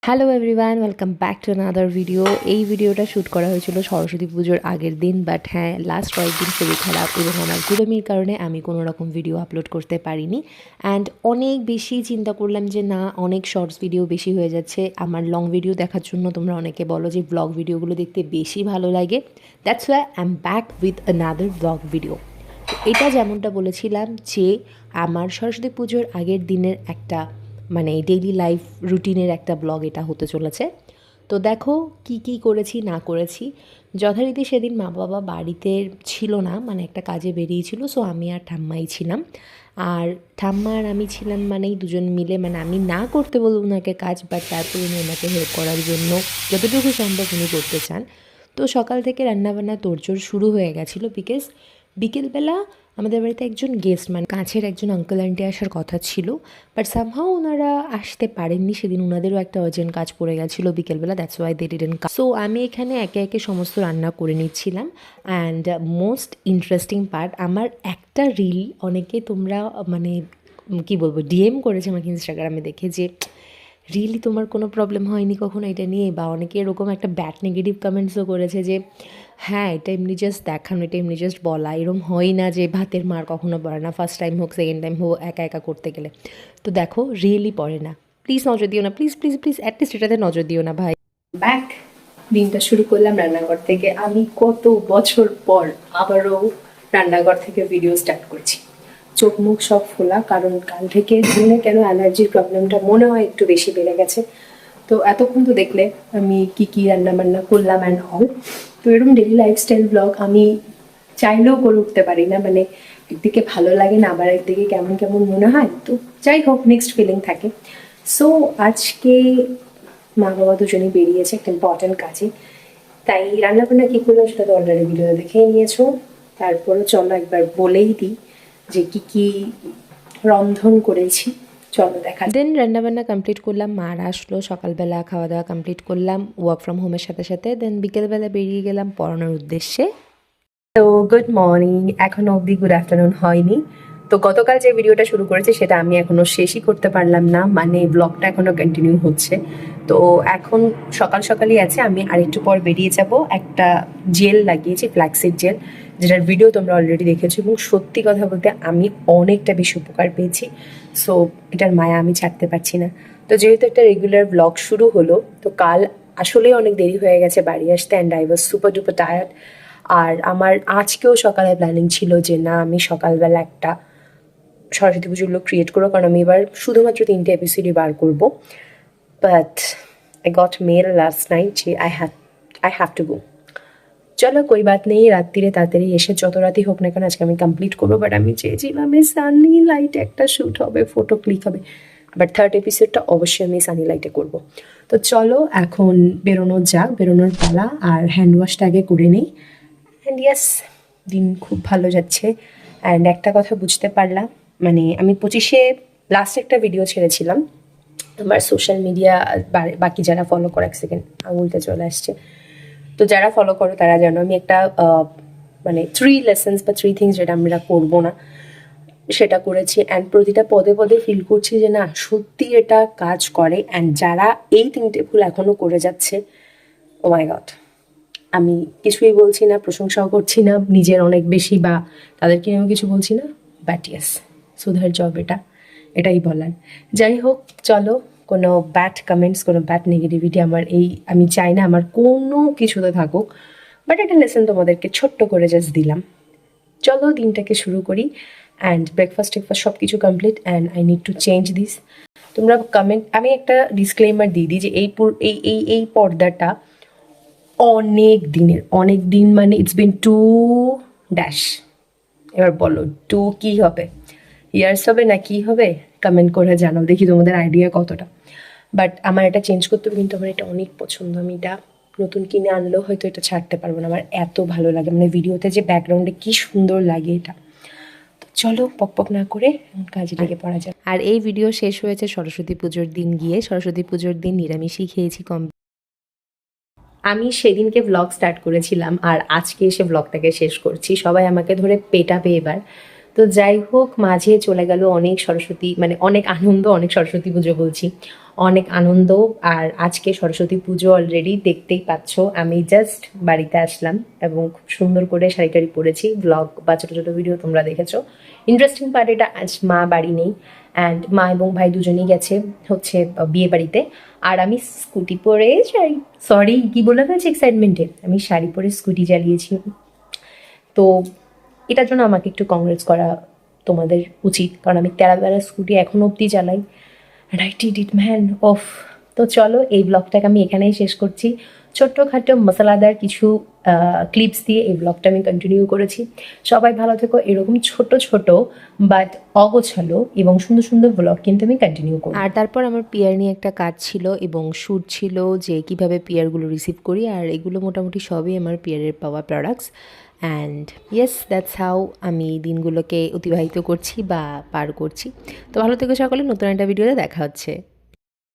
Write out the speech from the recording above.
Hello everyone, welcome back to another video. এই ভিডিওটা shoot করা হয়েছিল সরস্বতী পুজোর আগের দিন, বাট হ্যাঁ, লাস্ট কয়েকদিন শরীর খারাপ এবং আমার গুরুমির কারণে আমি কোনো রকম ভিডিও আপলোড করতে পারিনি। অ্যান্ড অনেক বেশি চিন্তা করলাম যে না, অনেক শর্টস ভিডিও বেশি হয়ে যাচ্ছে। আমার লং ভিডিও দেখার জন্য তোমরা অনেকে বলো যে ব্লগ ভিডিওগুলো দেখতে বেশি ভালো লাগে। That's why I am back with another blog video. এটা যেমনটা বলেছিলাম যে আমার সরস্বতী পুজোর আগের দিনের একটা ডেইলি লাইফ রুটিনের একটা ব্লগ এটা হতে চলেছে। তো দেখো কি কি করেছি না করেছি। যথারীতি সেদিন মা বাবা বাড়িতে ছিল না, একটা কাজে বেরিয়েছিল। সো আমি আর ঠাম্মাই ছিলাম। আর ঠাম্মা আর আমি ছিলাম দুজন মিলে, আমি না করতে বলবো ওনাকে কাজ, বাট তারপর উনি ওনাকে হেল্প করার জন্য যতটুকু সম্ভব উনি করতে চান। তো সকাল থেকে রান্নাবান্না তোড়জোড় শুরু হয়ে গেছিলো, বিকজ বিকেলবেলা আমাদের বাড়িতে একজন গেস্ট কাছের একজন আঙ্কেল আন্টি আসার কথা ছিল, বাট সামহাও ওনারা আসতে পারেননি সেদিন। ওনাদেরও একটা আর্জেন্ট কাজ পড়ে গেছিলো বিকেলবেলা, that's why they didn't come. So আমি এখানে একে একে সমস্ত রান্না করে নিচ্ছিলাম। অ্যান্ড মোস্ট ইন্টারেস্টিং পার্ট, আমার একটা রিল অনেকে তোমরা কি বলবো ডিএম করেছে আমাকে ইনস্টাগ্রামে দেখে যে রিয়েলি তোমার কোনো প্রবলেম হয়নি কখনো এটা নিয়ে, বা অনেকে এরকম একটা ব্যাড নেগেটিভ কমেন্টসও করেছে যে হ্যাঁ, এটা এমনি জাস্ট দেখানো, এটা এমনি জাস্ট বলা, এরম হয় না যে ভাতের মার কখনো পড়ে না, ফার্স্ট টাইম হোক সেকেন্ড টাইম হোক একা একা করতে গেলে। তো দেখো রিয়েলি পড়ে না, প্লিজ নজর দিও না, প্লিজ প্লিজ প্লিজ অ্যাটলিস্ট এটাতে নজর দিও না ভাই। ব্যাক দিনটা শুরু করলাম রান্নাঘর থেকে। আমি কত বছর পর আবারও রান্নাঘর থেকে ভিডিও স্টার্ট করছি। চোখ মুখ সব ফোলা, কারণ কাল থেকে দিনে কেন অ্যালার্জির প্রবলেমটা মনে হয় একটু বেশি বেড়ে গেছে। তো এতক্ষণ তো দেখলে আমি কি কি রান্না বান্না করলাম অ্যান্ড অল। তো এরকম ডেলি লাইফস্টাইল ব্লগ আমি চাইলেও করে উঠতে পারি না, একদিকে ভালো লাগে না, আবার একদিকে কেমন কেমন মনে হয়। তো যাই হোক, মিক্সড ফিলিং থাকে। সো আজকে মা বাবা দুজনেই বেরিয়েছে একটা ইম্পর্টেন্ট কাজে, তাই রান্নাবান্না কী করলো সেটা তো অলরেডি ভিডিওতে দেখেই নিয়েছো। তারপরে চলো একবার বলেই দিই যে কি কি রন্ধন করেছি, চলো দেখা। দেন রান্নাবান্না কমপ্লিট করলাম, মারা আসলো, সকালবেলা খাওয়া দাওয়া কমপ্লিট করলাম ওয়ার্ক ফ্রম হোমের সাথে সাথে। দেন বিকেলবেলা বেরিয়ে গেলাম পড়ানোর উদ্দেশ্যে। তো গুড মর্নিং, এখনো অবধি গুড আফটারনুন হয়নি। তো গতকাল যে ভিডিওটা শুরু করেছি সেটা আমি এখনো শেষই করতে পারলাম না, ব্লগটা এখনো কন্টিনিউ হচ্ছে। তো এখন সকাল সকালই আছে, আমি আরেকটু পর বেরিয়ে যাব। একটা জেল লাগিয়েছি, ফ্ল্যাক্সিড জেল, যেটার ভিডিও তোমরা অলরেডি দেখেছো, এবং সত্যি কথা বলতে আমি অনেকটা বেশি উপকার পেয়েছি। সো এটার মায়া আমি ছাড়তে পারছি না। তো যেহেতু একটা রেগুলার ব্লগ শুরু হলো, তো কাল আসলেই অনেক দেরি হয়ে গেছে বাড়ি আসতে, and I was super duper tired. আর আমার আজকেও সকালে প্ল্যানিং ছিল যে না, আমি সকালবেলা একটা সরস্বতী পুজোর লোক ক্রিয়েট করবো, কারণ আমি এবার শুধুমাত্র 3টে এপিসোডই বার করবো। But I got mail last night যে আই হ্যাভ টু গো। চলো কোই বাত নেই, রাত্রিরে তাড়াতাড়ি এসে যত রাতই হোক না কেন আজকে আমি কমপ্লিট করবো। বাট আমি চেয়েছিলাম এই সানি লাইটে একটা শ্যুট হবে, ফটো ক্লিক হবে, বাট থার্ড এপিসোডটা অবশ্যই আমি সানি লাইটে করবো। তো চলো এখন বেরোনোর যাক, বেরোনোর পালা। আর হ্যান্ড ওয়াশটা আগে করে নিই। অ্যান্ড ইয়েস, দিন খুব ভালো যাচ্ছে। অ্যান্ড একটা কথা বুঝতে পারলাম, আমি 25-এ লাস্ট একটা ভিডিও ছেড়েছিলাম আমার সোশ্যাল মিডিয়া, বাকি যারা ফলো করো, এক সেকেন্ড আঙুলটা চলে আসছে, তো যারা ফলো করো তারা জানো আমি একটা 3 লেসন্স বা 3 থিংস যেটা আমরা করবো না সেটা করেছি। অ্যান্ড প্রতিটা পদে পদে ফিল করছি যে না, সত্যি এটা কাজ করে। অ্যান্ড যারা এই 3টে ভুল এখনও করে যাচ্ছে, ও মাই গড, আমি কিছুই বলছি না, প্রশংসাও করছি না নিজের অনেক বেশি, বা তাদেরকে নিয়েও কিছু বলছি না, বাট ইয়েস, সুধার জব এটাই বলার। যাই হোক, চলো, কোনো ব্যাড কমেন্টস, কোনো ব্যাড নেগেটিভিটি আমি চাই না আমার কোনো কিছুতে থাকুক, বাট একটা লেসন তোমাদেরকে ছোট্ট করে জাস্ট দিলাম। চলো দিনটাকে শুরু করি। অ্যান্ড ব্রেকফাস্ট টেকফাস্ট সব কিছু complete, and I need to change this. তোমরা কমেন্ট, আমি একটা ডিসক্লেমার দিয়ে দিই যে এই পর্দাটা অনেক দিন, ইটস বিন 2 এবার বলো 2 কি হবে, ইয়ার্স হবে না কি হবে, কমেন্ট করে জানাও, দেখি তোমাদের আইডিয়া কতটা। বাট আমার এটা চেঞ্জ করতে হবে, কিন্তু আমার এটা অনেক পছন্দ। আমি এটা নতুন কিনে আনলেও হয়তো এটা ছাড়তে পারবো না, আমার এত ভালো লাগে, ভিডিওতে যে ব্যাকগ্রাউন্ডে কি সুন্দর লাগে এটা। তো চলো পক না করে কাজে লেগে পড়া যায়। আর এই ভিডিও শেষ হয়েছে সরস্বতী পুজোর দিন গিয়ে। সরস্বতী পুজোর দিন নিরামিষই খেয়েছি কম। আমি সেদিনকে ব্লগ স্টার্ট করেছিলাম, আর আজকে এসে ব্লগটাকে শেষ করছি। সবাই আমাকে ধরে পেটাবে এবার, তো যাই হোক, মাঝে চলে গেল অনেক সরস্বতী, মানে অনেক আনন্দ, অনেক সরস্বতী পুজো বলছি, অনেক আনন্দ। আর আজকে সরস্বতী পুজো অলরেডি দেখতেই পাচ্ছ, আমি জাস্ট বাড়িতে আসলাম এবং খুব সুন্দর করে শাড়ি টাড়ি পরেছি। ব্লগ বা ছোটো ছোটো ভিডিও তোমরা দেখেছো। ইন্টারেস্টিং পার্ট এটা, আজ মা বাড়ি নেই, অ্যান্ড মা এবং ভাই দুজনেই গেছে হচ্ছে বিয়ে বাড়িতে। আর আমি স্কুটি পরে সরি কি বলে ফেলছি এক্সাইটমেন্টে, আমি শাড়ি পরে স্কুটি চালিয়েছি। তো এটার জন্য আমাকে একটু কংগ্রেটস করা তোমাদের উচিত, কারণ আমি তেরা বেড়া স্কুটি এখনও অবধি চালাই। And I did it man of. তো চলো, এই ব্লগটাকে আমি এখানেই শেষ করছি। ছোট্টখাটো মশলাদার কিছু ক্লিপস দিয়ে এই ব্লগটা আমি কন্টিনিউ করেছি। সবাই ভালো থেকো, এরকম ছোট ছোট বাট অগোছালো এবং সুন্দর সুন্দর ব্লগ কিন্তু আমি কন্টিনিউ করব। আর তারপর আমার পিয়ার নিয়ে একটা কাজ ছিল এবং শ্যুট ছিল যে কিভাবে পিয়ারগুলো রিসিভ করি, আর এগুলো মোটামুটি সবই আমার পিয়ারের পাওয়া products. And yes, that's how আমি দিনগুলোকে অতিবাহিত করছি বা পার করছি। তো ভালো থেকো সকলে, নতুন একটা ভিডিওতে দেখা হচ্ছে।